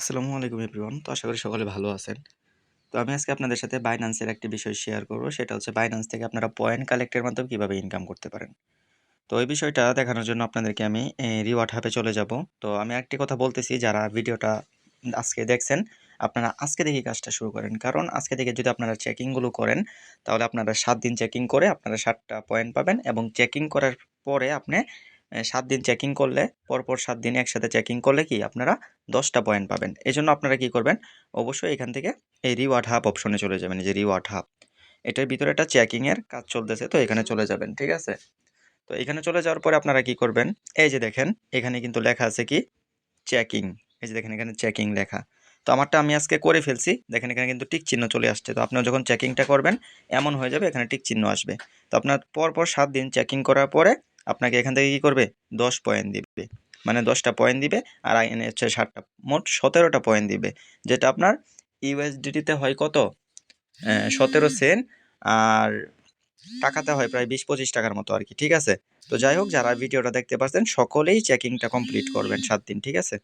আসসালামু আলাইকুম এভরিওয়ান। তো আশা করি সকলে ভালো আছেন। তো আমি আজকে আপনাদের সাথে বাইন্যান্সের একটি বিষয় শেয়ার করব। সেটা হচ্ছে বাইন্যান্স থেকে আপনারা পয়েন্ট কালেক্টের মাধ্যমে কিভাবে ইনকাম করতে পারেন। তো এই বিষয়টা দেখানোর জন্য আপনাদেরকে আমি রিওয়ার্ড হাবে চলে যাব। তো আমি একটি কথা বলতেছি, যারা ভিডিওটা আজকে দেখছেন, আপনারা আজকে থেকে কাজটা শুরু করেন। কারণ আজকে থেকে যদি আপনারা চেকিংগুলো করেন, তাহলে আপনারা ৭ দিন চেকিং করে আপনারা ৭টা পয়েন্ট পাবেন এবং চেকিং করার পরে আপনি ৭ দিন চেকিং করলে পরপর ৭ দিন একসাথে চেকিং করলে কি আপনারা ১০টা পয়েন্ট পাবেন। এজন্য আপনারা কি করবেন? অবশ্যই এখান থেকে এই রিওয়ার্ড হাব অপশনে চলে যাবেন। এই যে রিওয়ার্ড হাব, এটার ভিতরে একটা চেকিং এর কাজ চলতেছে, তো এখানে চলে যাবেন। ঠিক আছে? তো এখানে চলে যাওয়ার পরে আপনারা কি করবেন? এই যে দেখেন, এখানে কিন্তু লেখা আছে কি চেকিং। এই যে দেখেন এখানে চেকিং লেখা। তো আমারটা আমি আজকে করে ফেলছি। দেখেন এখানে কিন্তু টিক চিহ্ন চলে আসছে। তো আপনারা যখন চেকিংটা করবেন এমন হয়ে যাবে, এখানে টিক চিহ্ন আসবে। তো আপনার পরপর ৭ দিন চেকিং করার পরে আপনাকে এখান থেকে কি করবে? ১০ পয়েন্ট দিবে। মানে ১০টা পয়েন্ট দিবে আর এখানে হচ্ছে ৭টা, মোট ১৭টা পয়েন্ট দিবে। যেটা আপনার ইউএসডিটিতে হয় কত? ১৭ সেন্ট, আর টাকাতে হয় প্রায় ২০-২৫ টাকার মতো আরকি। ঠিক আছে? তো যাই হোক, যারা ভিডিওটা দেখতে পাচ্ছেন সকলেই চেকিংটা কমপ্লিট করবেন ৭ দিন। ঠিক আছে?